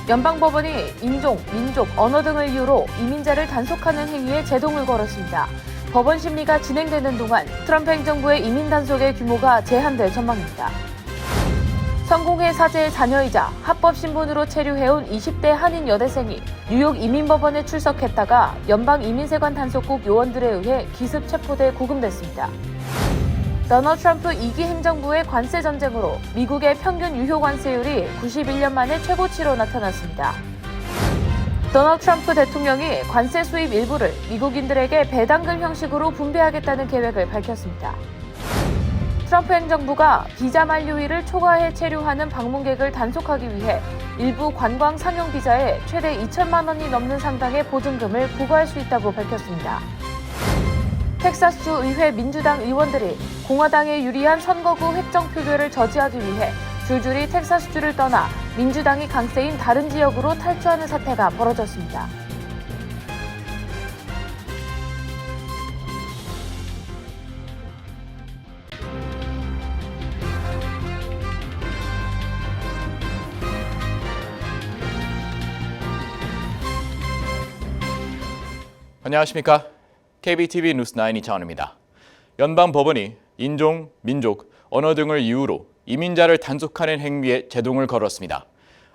연방법원이 인종, 민족, 언어 등을 이유로 이민자를 단속하는 행위에 제동을 걸었습니다. 법원 심리가 진행되는 동안 트럼프 행정부의 이민 단속의 규모가 제한될 전망입니다. 성공회 사제의 자녀이자 합법 신분으로 체류해온 20대 한인 여대생이 뉴욕 이민법원에 출석했다가 연방이민세관 단속국 요원들에 의해 기습 체포돼 구금됐습니다. 도널드 트럼프 2기 행정부의 관세 전쟁으로 미국의 평균 유효 관세율이 91년 만에 최고치로 나타났습니다. 도널드 트럼프 대통령이 관세 수입 일부를 미국인들에게 배당금 형식으로 분배하겠다는 계획을 밝혔습니다. 트럼프 행정부가 비자 만료일을 초과해 체류하는 방문객을 단속하기 위해 일부 관광 상용 비자에 최대 2천만 원이 넘는 상당의 보증금을 부과할 수 있다고 밝혔습니다. 텍사스주 의회 민주당 의원들이 공화당에 유리한 선거구 획정 표결을 저지하기 위해 줄줄이 텍사스주를 떠나 민주당이 강세인 다른 지역으로 탈주하는 사태가 벌어졌습니다. 안녕하십니까? KBTV 뉴스9 이창원입니다. 연방법원이 인종, 민족, 언어 등을 이유로 이민자를 단속하는 행위에 제동을 걸었습니다.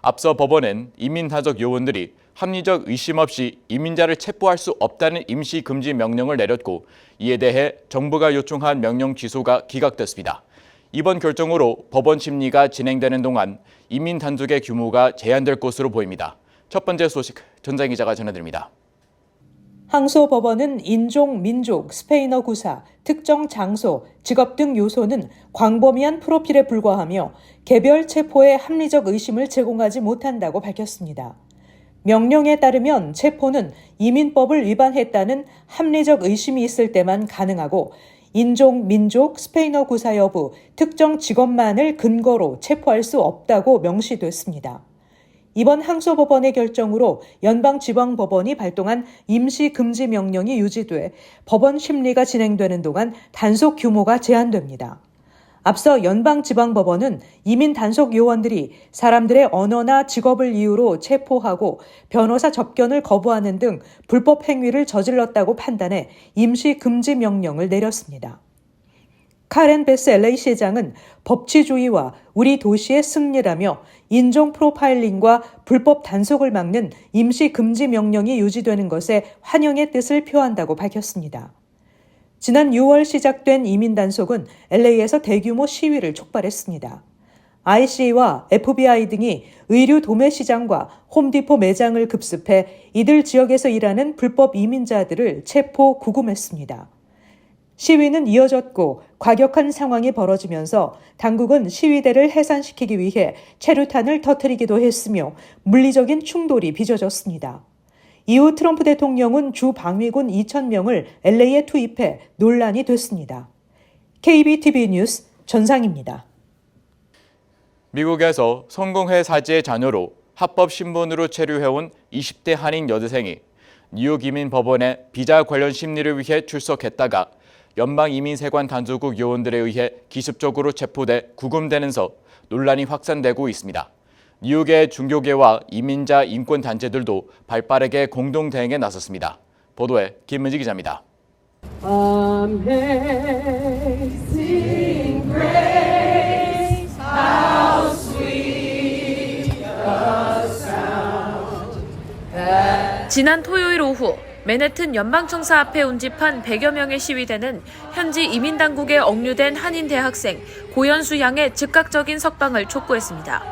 앞서 법원은 이민 단속 요원들이 합리적 의심 없이 이민자를 체포할 수 없다는 임시 금지 명령을 내렸고 이에 대해 정부가 요청한 명령 취소가 기각됐습니다. 이번 결정으로 법원 심리가 진행되는 동안 이민 단속의 규모가 제한될 것으로 보입니다. 첫 번째 소식 전장 기자가 전해드립니다. 항소법원은 인종, 민족, 스페인어 구사, 특정 장소, 직업 등 요소는 광범위한 프로필에 불과하며 개별 체포에 합리적 의심을 제공하지 못한다고 밝혔습니다. 명령에 따르면 체포는 이민법을 위반했다는 합리적 의심이 있을 때만 가능하고 인종, 민족, 스페인어 구사 여부, 특정 직업만을 근거로 체포할 수 없다고 명시됐습니다. 이번 항소법원의 결정으로 연방지방법원이 발동한 임시금지 명령이 유지돼 법원 심리가 진행되는 동안 단속 규모가 제한됩니다. 앞서 연방지방법원은 이민 단속 요원들이 사람들의 언어나 직업을 이유로 체포하고 변호사 접견을 거부하는 등 불법 행위를 저질렀다고 판단해 임시금지 명령을 내렸습니다. 카렌 베스 LA 시장은 법치주의와 우리 도시의 승리라며 인종 프로파일링과 불법 단속을 막는 임시금지 명령이 유지되는 것에 환영의 뜻을 표한다고 밝혔습니다. 지난 6월 시작된 이민 단속은 LA에서 대규모 시위를 촉발했습니다. IC와 FBI 등이 의류 도매 시장과 홈디포 매장을 급습해 이들 지역에서 일하는 불법 이민자들을 체포, 구금했습니다. 시위는 이어졌고 과격한 상황이 벌어지면서 당국은 시위대를 해산시키기 위해 체류탄을 터뜨리기도 했으며 물리적인 충돌이 빚어졌습니다. 이후 트럼프 대통령은 주 방위군 2,000명을 LA에 투입해 논란이 됐습니다. KBTV 뉴스 전상입니다. 미국에서 성공회 사제의 자녀로 합법 신분으로 체류해온 20대 한인 여대생이 뉴욕 이민법원에 비자 관련 심리를 위해 출석했다가 연방이민세관 단속국 요원들에 의해 기습적으로 체포돼 구금되면서 논란이 확산되고 있습니다. 뉴욕의 중교계와 이민자 인권단체들도 발빠르게 공동 대응에 나섰습니다. 보도에 김은지 기자입니다. Amazing grace, how sweet the sound that... 지난 토요일 오후 맨해튼 연방청사 앞에 운집한 100여 명의 시위대는 현지 이민당국에 억류된 한인 대학생 고연수 양의 즉각적인 석방을 촉구했습니다.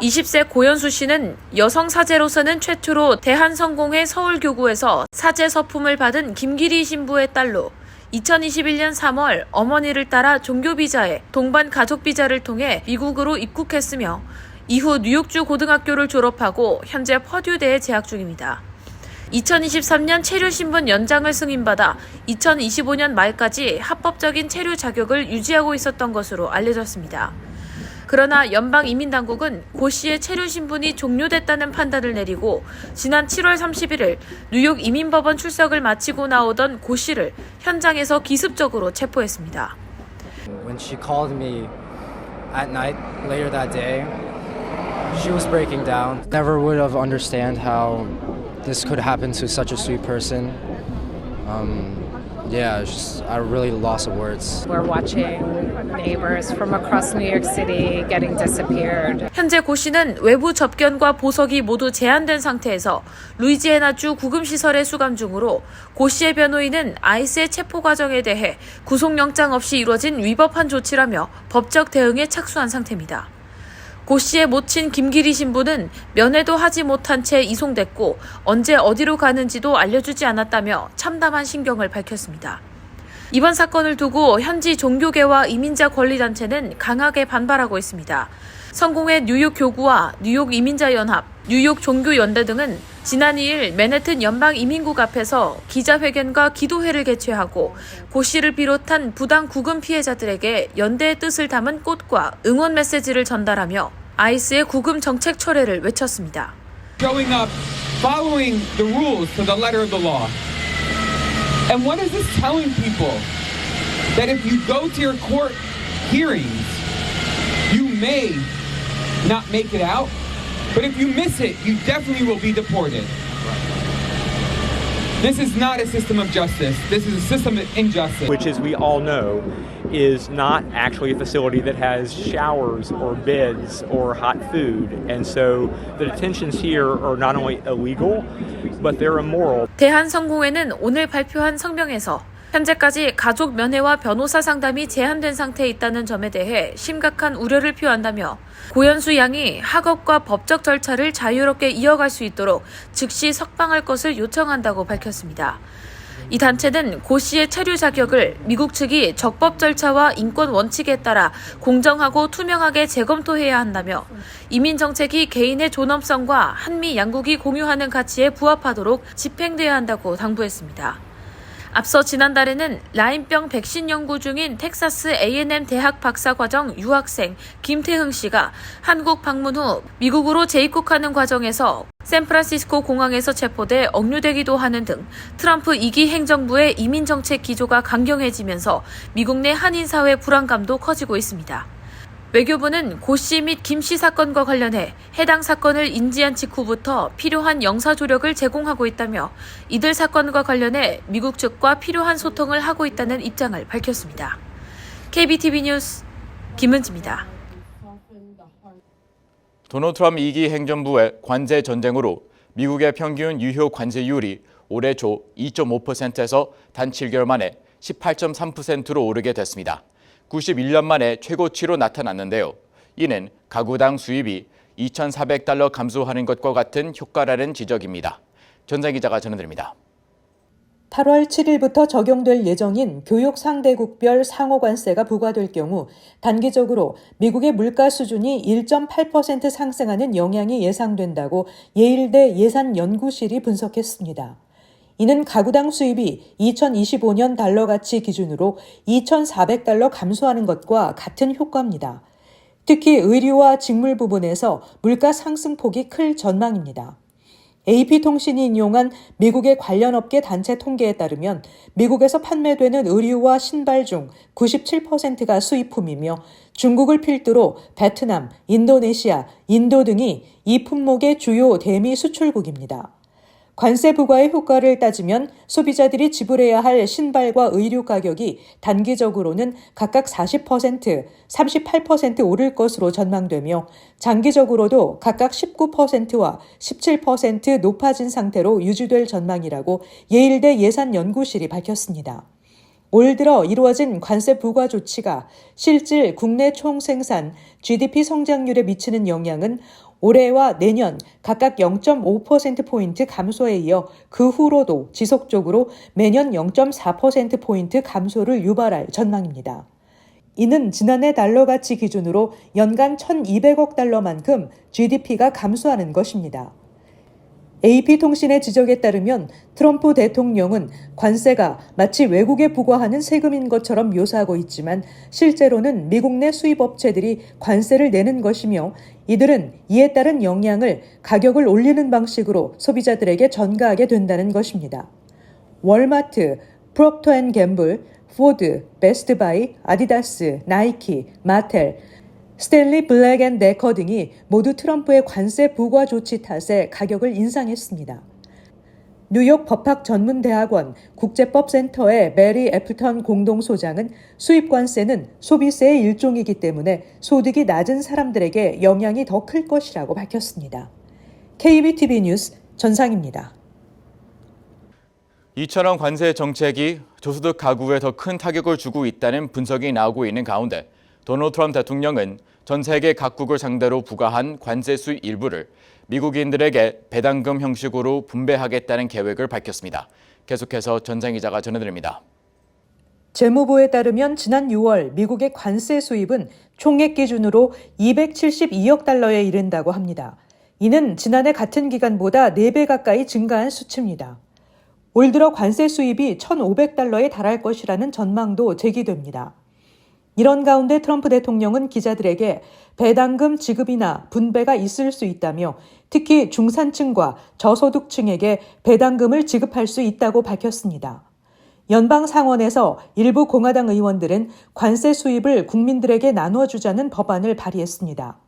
20세 고연수 씨는 여성 사제로서는 최초로 대한성공회 서울교구에서 사제 서품을 받은 김기리 신부의 딸로 2021년 3월 어머니를 따라 종교비자에 동반 가족비자를 통해 미국으로 입국했으며 이후 뉴욕주 고등학교를 졸업하고 현재 퍼듀대에 재학 중입니다. 2023년 체류신분 연장을 승인받아 2025년 말까지 합법적인 체류 자격을 유지하고 있었던 것으로 알려졌습니다. 그러나 연방이민당국은 고 씨의 체류신분이 종료됐다는 판단을 내리고 지난 7월 31일 뉴욕 이민법원 출석을 마치고 나오던 고 씨를 현장에서 기습적으로 체포했습니다. When she called me at night later that day, She was breaking down. Never would have understand how this could happen to such a sweet person. I really lost of words. We're watching neighbors from across New York City getting disappeared. 현재 고 씨는 외부 접견과 보석이 모두 제한된 상태에서 루이지애나주 구금시설에 수감 중으로 고 씨의 변호인은 아이스의 체포 과정에 대해 구속영장 없이 이루어진 위법한 조치라며 법적 대응에 착수한 상태입니다. 고 씨의 모친 김기리 신부는 면회도 하지 못한 채 이송됐고 언제 어디로 가는지도 알려주지 않았다며 참담한 심경을 밝혔습니다. 이번 사건을 두고 현지 종교계와 이민자 권리단체는 강하게 반발하고 있습니다. 성공회 뉴욕 교구와 뉴욕 이민자연합, 뉴욕 종교연대 등은 지난 2일 맨해튼 연방이민국 앞에서 기자회견과 기도회를 개최하고 고 씨를 비롯한 부당 구금 피해자들에게 연대의 뜻을 담은 꽃과 응원 메시지를 전달하며 아이스의 구금 정책 철회를 외쳤습니다. Showing up, following the rules to the letter of the law. And what is this telling people? That if you go to your court hearings, you may not make it out, but if you miss it, you definitely will be deported. This is not a system of justice. This is a system of injustice. Which, as we all know, is not actually a facility that has showers or beds or hot food. And so the detentions here are not only illegal, but they're immoral. 대한성공회는 오늘 발표한 성명에서 현재까지 가족 면회와 변호사 상담이 제한된 상태에 있다는 점에 대해 심각한 우려를 표한다며 고현수 양이 학업과 법적 절차를 자유롭게 이어갈 수 있도록 즉시 석방할 것을 요청한다고 밝혔습니다. 이 단체는 고 씨의 체류 자격을 미국 측이 적법 절차와 인권 원칙에 따라 공정하고 투명하게 재검토해야 한다며 이민 정책이 개인의 존엄성과 한미 양국이 공유하는 가치에 부합하도록 집행돼야 한다고 당부했습니다. 앞서 지난달에는 라인병 백신 연구 중인 텍사스 A&M 대학 박사과정 유학생 김태흥 씨가 한국 방문 후 미국으로 재입국하는 과정에서 샌프란시스코 공항에서 체포돼 억류되기도 하는 등 트럼프 2기 행정부의 이민 정책 기조가 강경해지면서 미국 내 한인 사회 불안감도 커지고 있습니다. 외교부는 고 씨 및 김 씨 사건과 관련해 해당 사건을 인지한 직후부터 필요한 영사 조력을 제공하고 있다며 이들 사건과 관련해 미국 측과 필요한 소통을 하고 있다는 입장을 밝혔습니다. KBTV 뉴스 김은지입니다. 도널드 트럼프 2기 행정부의 관세 전쟁으로 미국의 평균 유효 관세율이 올해 초 2.5%에서 단 7개월 만에 18.3%로 오르게 됐습니다. 91년 만에 최고치로 나타났는데요. 이는 가구당 수입이 $2,400 감소하는 것과 같은 효과라는 지적입니다. 전장 기자가 전해드립니다. 8월 7일부터 적용될 예정인 교육 상대국별 상호관세가 부과될 경우 단기적으로 미국의 물가 수준이 1.8% 상승하는 영향이 예상된다고 예일대 예산연구실이 분석했습니다. 이는 가구당 수입이 2025년 달러 가치 기준으로 $2,400 감소하는 것과 같은 효과입니다. 특히 의류와 직물 부분에서 물가 상승폭이 클 전망입니다. AP통신이 인용한 미국의 관련 업계 단체 통계에 따르면 미국에서 판매되는 의류와 신발 중 97%가 수입품이며 중국을 필두로 베트남, 인도네시아, 인도 등이 이 품목의 주요 대미 수출국입니다. 관세 부과의 효과를 따지면 소비자들이 지불해야 할 신발과 의류 가격이 단기적으로는 각각 40%, 38% 오를 것으로 전망되며 장기적으로도 각각 19%와 17% 높아진 상태로 유지될 전망이라고 예일대 예산연구실이 밝혔습니다. 올 들어 이루어진 관세 부과 조치가 실질 국내 총생산 GDP 성장률에 미치는 영향은 올해와 내년 각각 0.5%포인트 감소에 이어 그 후로도 지속적으로 매년 0.4%포인트 감소를 유발할 전망입니다. 이는 지난해 달러 가치 기준으로 연간 1,200억 달러만큼 GDP가 감소하는 것입니다. AP통신의 지적에 따르면 트럼프 대통령은 관세가 마치 외국에 부과하는 세금인 것처럼 묘사하고 있지만 실제로는 미국 내 수입업체들이 관세를 내는 것이며 이들은 이에 따른 영향을 가격을 올리는 방식으로 소비자들에게 전가하게 된다는 것입니다. 월마트, 프록터 앤 갬블, 포드, 베스트바이, 아디다스, 나이키, 마텔, 스탠리 블랙 앤 데커 등이 모두 트럼프의 관세 부과 조치 탓에 가격을 인상했습니다. 뉴욕 법학전문대학원 국제법센터의 메리 애플턴 공동소장은 수입관세는 소비세의 일종이기 때문에 소득이 낮은 사람들에게 영향이 더 클 것이라고 밝혔습니다. KBTV 뉴스 전상입니다. 2,000원 관세 정책이 저소득 가구에 더 큰 타격을 주고 있다는 분석이 나오고 있는 가운데 도널드 트럼프 대통령은 전 세계 각국을 상대로 부과한 관세 수입 일부를 미국인들에게 배당금 형식으로 분배하겠다는 계획을 밝혔습니다. 계속해서 전상 기자가 전해드립니다. 재무부에 따르면 지난 6월 미국의 관세 수입은 총액 기준으로 272억 달러에 이른다고 합니다. 이는 지난해 같은 기간보다 4배 가까이 증가한 수치입니다. 올 들어 관세 수입이 1,500달러에 달할 것이라는 전망도 제기됩니다. 이런 가운데 트럼프 대통령은 기자들에게 배당금 지급이나 분배가 있을 수 있다며 특히 중산층과 저소득층에게 배당금을 지급할 수 있다고 밝혔습니다. 연방 상원에서 일부 공화당 의원들은 관세 수입을 국민들에게 나눠주자는 법안을 발의했습니다.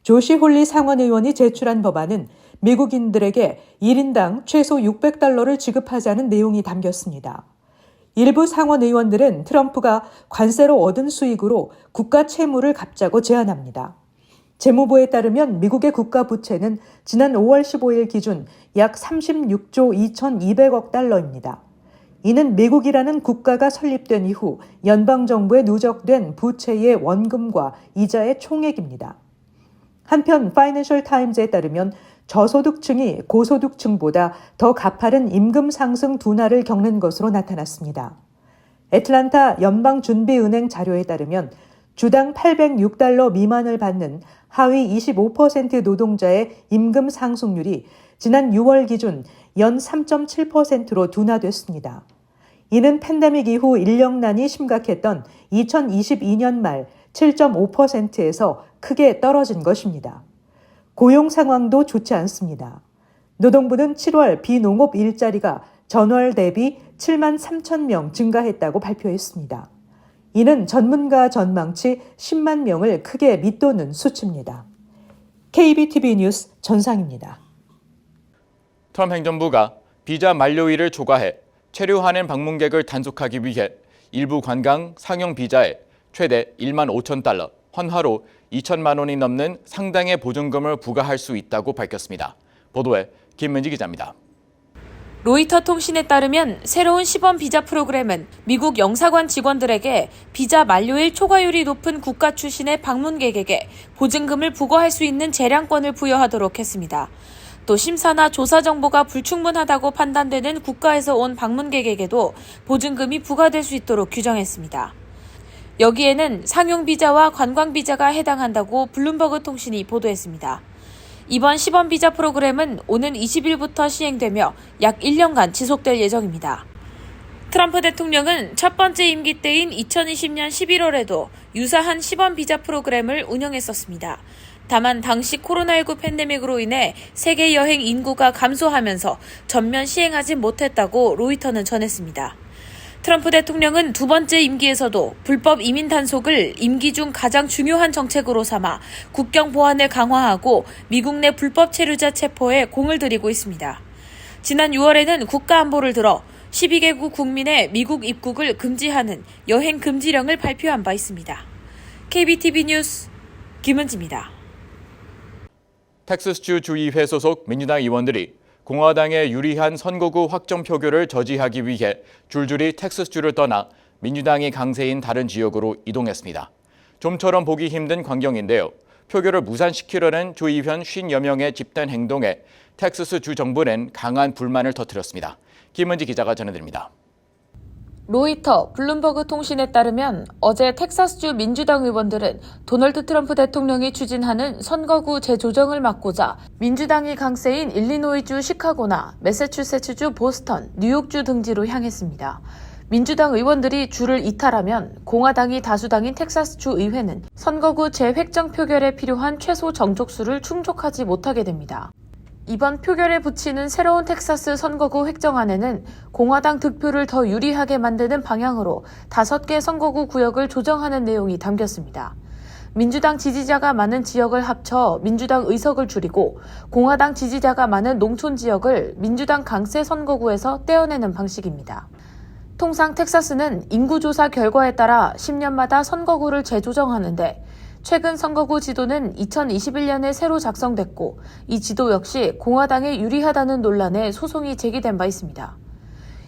조시 홀리 상원 의원이 제출한 법안은 미국인들에게 1인당 최소 600달러를 지급하자는 내용이 담겼습니다. 일부 상원 의원들은 트럼프가 관세로 얻은 수익으로 국가 채무를 갚자고 제안합니다. 재무부에 따르면 미국의 국가 부채는 지난 5월 15일 기준 약 36조 2,200억 달러입니다. 이는 미국이라는 국가가 설립된 이후 연방정부에 누적된 부채의 원금과 이자의 총액입니다. 한편 파이낸셜 타임즈에 따르면 저소득층이 고소득층보다 더 가파른 임금 상승 둔화를 겪는 것으로 나타났습니다. 애틀란타 연방준비은행 자료에 따르면 주당 806달러 미만을 받는 하위 25% 노동자의 임금 상승률이 지난 6월 기준 연 3.7%로 둔화됐습니다. 이는 팬데믹 이후 인력난이 심각했던 2022년 말 7.5%에서 크게 떨어진 것입니다. 고용 상황도 좋지 않습니다. 노동부는 7월 비농업 일자리가 전월 대비 7만 3천 명 증가했다고 발표했습니다. 이는 전문가 전망치 10만 명을 크게 밑도는 수치입니다. KBTV 뉴스 전상입니다. 트럼프 행정부가 비자 만료일을 초과해 체류하는 방문객을 단속하기 위해 일부 관광 상용 비자에 최대 1만 5천 달러, 환화로 2천만 원이 넘는 상당의 보증금을 부과할 수 있다고 밝혔습니다. 보도에 김민지 기자입니다. 로이터 통신에 따르면 새로운 시범 비자 프로그램은 미국 영사관 직원들에게 비자 만료일 초과율이 높은 국가 출신의 방문객에게 보증금을 부과할 수 있는 재량권을 부여하도록 했습니다. 또 심사나 조사 정보가 불충분하다고 판단되는 국가에서 온 방문객에게도 보증금이 부과될 수 있도록 규정했습니다. 여기에는 상용 비자와 관광 비자가 해당한다고 블룸버그 통신이 보도했습니다. 이번 시범 비자 프로그램은 오는 20일부터 시행되며 약 1년간 지속될 예정입니다. 트럼프 대통령은 첫 번째 임기 때인 2020년 11월에도 유사한 시범 비자 프로그램을 운영했었습니다. 다만 당시 코로나19 팬데믹으로 인해 세계 여행 인구가 감소하면서 전면 시행하지 못했다고 로이터는 전했습니다. 트럼프 대통령은 두 번째 임기에서도 불법 이민 단속을 임기 중 가장 중요한 정책으로 삼아 국경 보안을 강화하고 미국 내 불법 체류자 체포에 공을 들이고 있습니다. 지난 6월에는 국가안보를 들어 12개국 국민의 미국 입국을 금지하는 여행 금지령을 발표한 바 있습니다. KBTV 뉴스 김은지입니다. 텍사스주 주의회 소속 민주당 의원들이 공화당에 유리한 선거구 확정 표결을 저지하기 위해 줄줄이 텍사스주를 떠나 민주당이 강세인 다른 지역으로 이동했습니다. 좀처럼 보기 힘든 광경인데요. 표결을 무산시키려는 주 의원 50여 명의 집단 행동에 텍사스주 정부는 강한 불만을 터뜨렸습니다. 김은지 기자가 전해드립니다. 로이터, 블룸버그 통신에 따르면 어제 텍사스주 민주당 의원들은 도널드 트럼프 대통령이 추진하는 선거구 재조정을 막고자 민주당이 강세인 일리노이주 시카고나 매사추세츠주 보스턴, 뉴욕주 등지로 향했습니다. 민주당 의원들이 주를 이탈하면 공화당이 다수당인 텍사스주 의회는 선거구 재획정 표결에 필요한 최소 정족수를 충족하지 못하게 됩니다. 이번 표결에 붙이는 새로운 텍사스 선거구 획정안에는 공화당 득표를 더 유리하게 만드는 방향으로 5개 선거구 구역을 조정하는 내용이 담겼습니다. 민주당 지지자가 많은 지역을 합쳐 민주당 의석을 줄이고 공화당 지지자가 많은 농촌 지역을 민주당 강세 선거구에서 떼어내는 방식입니다. 통상 텍사스는 인구조사 결과에 따라 10년마다 선거구를 재조정하는데 최근 선거구 지도는 2021년에 새로 작성됐고 이 지도 역시 공화당에 유리하다는 논란에 소송이 제기된 바 있습니다.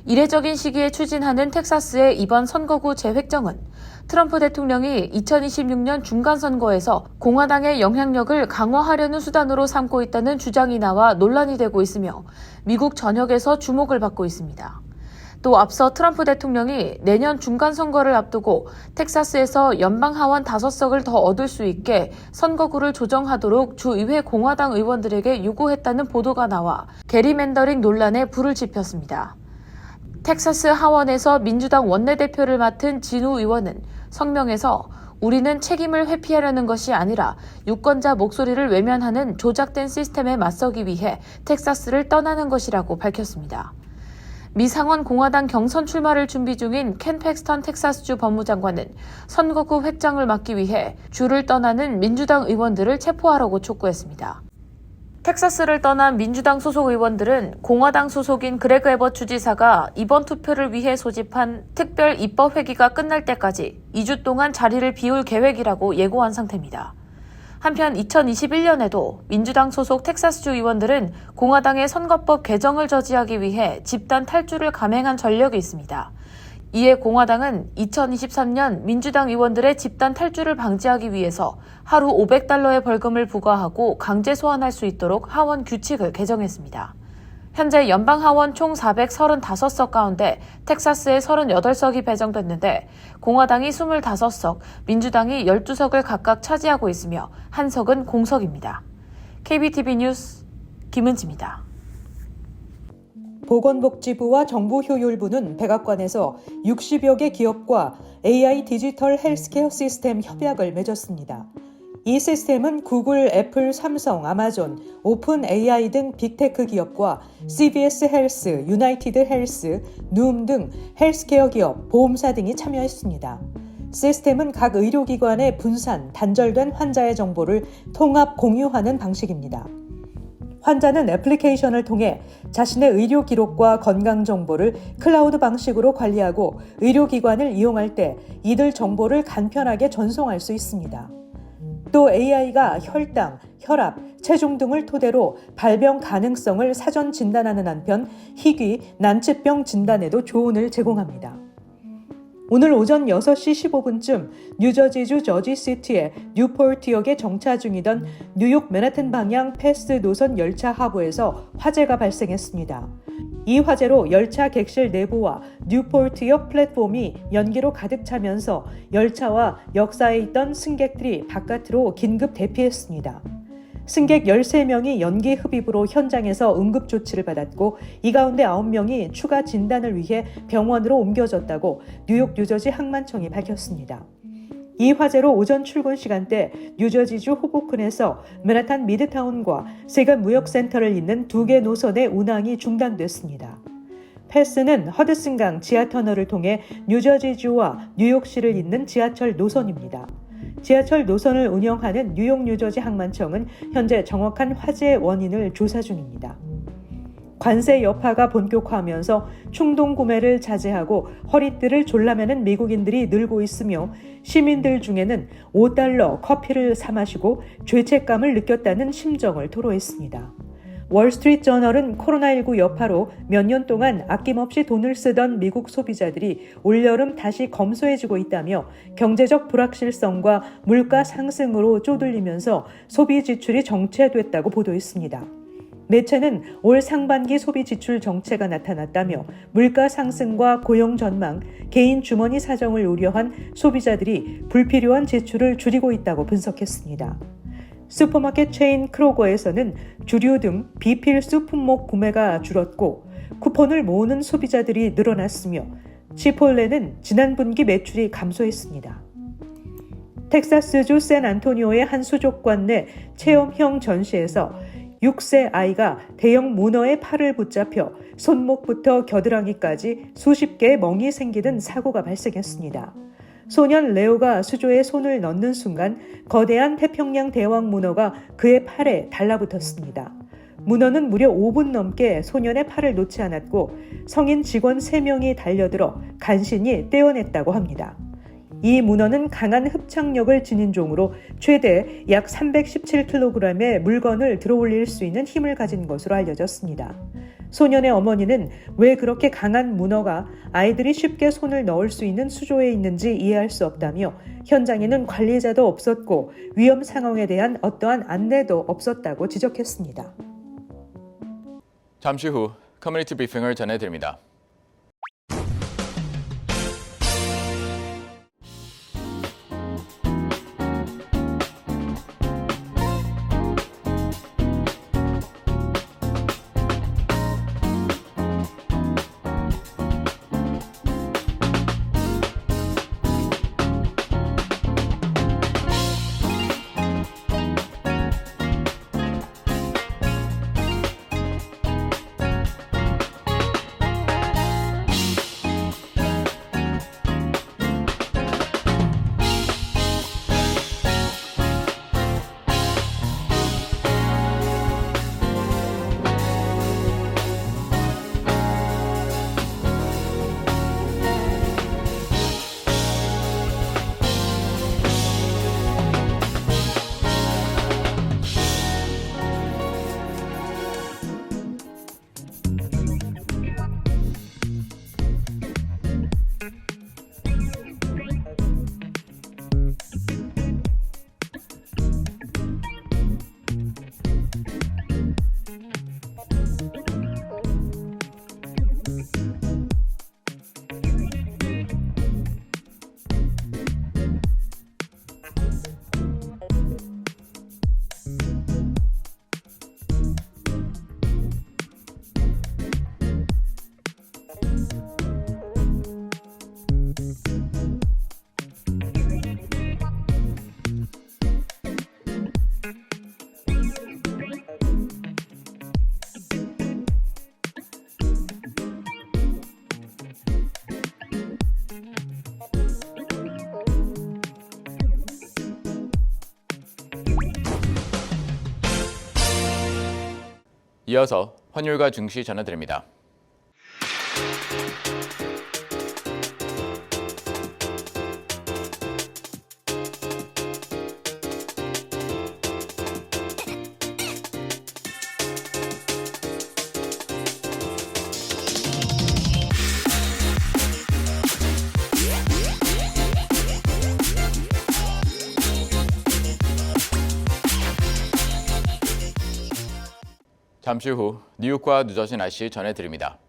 이례적인 시기에 추진하는 텍사스의 이번 선거구 재획정은 트럼프 대통령이 2026년 중간선거에서 공화당의 영향력을 강화하려는 수단으로 삼고 있다는 주장이 나와 논란이 되고 있으며 미국 전역에서 주목을 받고 있습니다. 또 앞서 트럼프 대통령이 내년 중간선거를 앞두고 텍사스에서 연방하원 5석을 더 얻을 수 있게 선거구를 조정하도록 주의회 공화당 의원들에게 요구했다는 보도가 나와 게리맨더링 논란에 불을 지폈습니다. 텍사스 하원에서 민주당 원내대표를 맡은 진우 의원은 성명에서 우리는 책임을 회피하려는 것이 아니라 유권자 목소리를 외면하는 조작된 시스템에 맞서기 위해 텍사스를 떠나는 것이라고 밝혔습니다. 미 상원 공화당 경선 출마를 준비 중인 켄 팩스턴 텍사스주 법무장관은 선거구 획정을 막기 위해 주를 떠나는 민주당 의원들을 체포하라고 촉구했습니다. 텍사스를 떠난 민주당 소속 의원들은 공화당 소속인 그레그 에벗 주지사가 이번 투표를 위해 소집한 특별 입법회기가 끝날 때까지 2주 동안 자리를 비울 계획이라고 예고한 상태입니다. 한편 2021년에도 민주당 소속 텍사스주 의원들은 공화당의 선거법 개정을 저지하기 위해 집단 탈주를 감행한 전력이 있습니다. 이에 공화당은 2023년 민주당 의원들의 집단 탈주를 방지하기 위해서 하루 $500의 벌금을 부과하고 강제 소환할 수 있도록 하원 규칙을 개정했습니다. 현재 연방하원 총 435석 가운데 텍사스에 38석이 배정됐는데 공화당이 25석, 민주당이 12석을 각각 차지하고 있으며 한 석은 공석입니다. KBTV 뉴스 김은지입니다. 보건복지부와 정부효율부는 백악관에서 60여 개 기업과 AI 디지털 헬스케어 시스템 협약을 맺었습니다. 이 시스템은 구글, 애플, 삼성, 아마존, 오픈 AI 등 빅테크 기업과 CVS 헬스, 유나이티드 헬스, 누움 등 헬스케어 기업, 보험사 등이 참여했습니다. 시스템은 각 의료기관의 분산, 단절된 환자의 정보를 통합 공유하는 방식입니다. 환자는 애플리케이션을 통해 자신의 의료 기록과 건강 정보를 클라우드 방식으로 관리하고 의료기관을 이용할 때 이들 정보를 간편하게 전송할 수 있습니다. 또 AI가 혈당, 혈압, 체중 등을 토대로 발병 가능성을 사전 진단하는 한편 희귀, 난치병 진단에도 조언을 제공합니다. 오늘 오전 6시 15분쯤 뉴저지주 저지시티의 뉴포트역에 정차 중이던 뉴욕 맨해튼 방향 패스 노선 열차 하부에서 화재가 발생했습니다. 이 화재로 열차 객실 내부와 뉴포트역 플랫폼이 연기로 가득 차면서 열차와 역사에 있던 승객들이 바깥으로 긴급 대피했습니다. 승객 13명이 연기 흡입으로 현장에서 응급조치를 받았고 이 가운데 9명이 추가 진단을 위해 병원으로 옮겨졌다고 뉴욕 뉴저지 항만청이 밝혔습니다. 이 화재로 오전 출근 시간대 뉴저지주 호보큰에서 맨하탄 미드타운과 세관 무역센터를 잇는 2개 노선의 운항이 중단됐습니다. 패스는 허드슨강 지하터널을 통해 뉴저지주와 뉴욕시를 잇는 지하철 노선입니다. 지하철 노선을 운영하는 뉴욕 뉴저지 항만청은 현재 정확한 화재의 원인을 조사 중입니다. 관세 여파가 본격화하면서 충동 구매를 자제하고 허리띠를 졸라매는 미국인들이 늘고 있으며 시민들 중에는 $5 커피를 사 마시고 죄책감을 느꼈다는 심정을 토로했습니다. 월스트리트저널은 코로나19 여파로 몇 년 동안 아낌없이 돈을 쓰던 미국 소비자들이 올여름 다시 검소해지고 있다며 경제적 불확실성과 물가 상승으로 쪼들리면서 소비 지출이 정체됐다고 보도했습니다. 매체는 올 상반기 소비 지출 정체가 나타났다며 물가 상승과 고용 전망, 개인 주머니 사정을 우려한 소비자들이 불필요한 지출을 줄이고 있다고 분석했습니다. 슈퍼마켓 체인 크로거에서는 주류 등 비필수 품목 구매가 줄었고 쿠폰을 모으는 소비자들이 늘어났으며 치폴레는 지난 분기 매출이 감소했습니다. 텍사스주 샌안토니오의 한 수족관 내 체험형 전시에서 6세 아이가 대형 문어의 팔을 붙잡혀 손목부터 겨드랑이까지 수십 개의 멍이 생기는 사고가 발생했습니다. 소년 레오가 수조에 손을 넣는 순간 거대한 태평양 대왕 문어가 그의 팔에 달라붙었습니다. 문어는 무려 5분 넘게 소년의 팔을 놓지 않았고 성인 직원 3명이 달려들어 간신히 떼어냈다고 합니다. 이 문어는 강한 흡착력을 지닌 종으로 최대 약 317kg의 물건을 들어올릴 수 있는 힘을 가진 것으로 알려졌습니다. 소년의 어머니는 왜 그렇게 강한 문어가 아이들이 쉽게 손을 넣을 수 있는 수조에 있는지 이해할 수 없다며 현장에는 관리자도 없었고 위험 상황에 대한 어떠한 안내도 없었다고 지적했습니다. 잠시 후 커뮤니티 브리핑을 전해드립니다. 이어서 환율과 증시 전해드립니다. 잠시 후 뉴욕과 뉴저지 날씨 전해드립니다.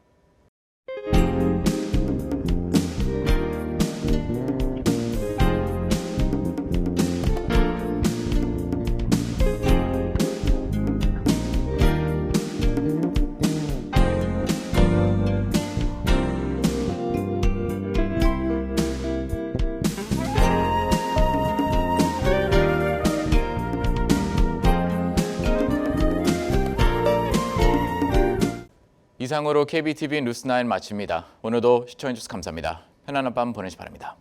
이상으로 KBTV 뉴스9 마칩니다. 오늘도 시청해주셔서 감사합니다. 편안한 밤 보내시 바랍니다.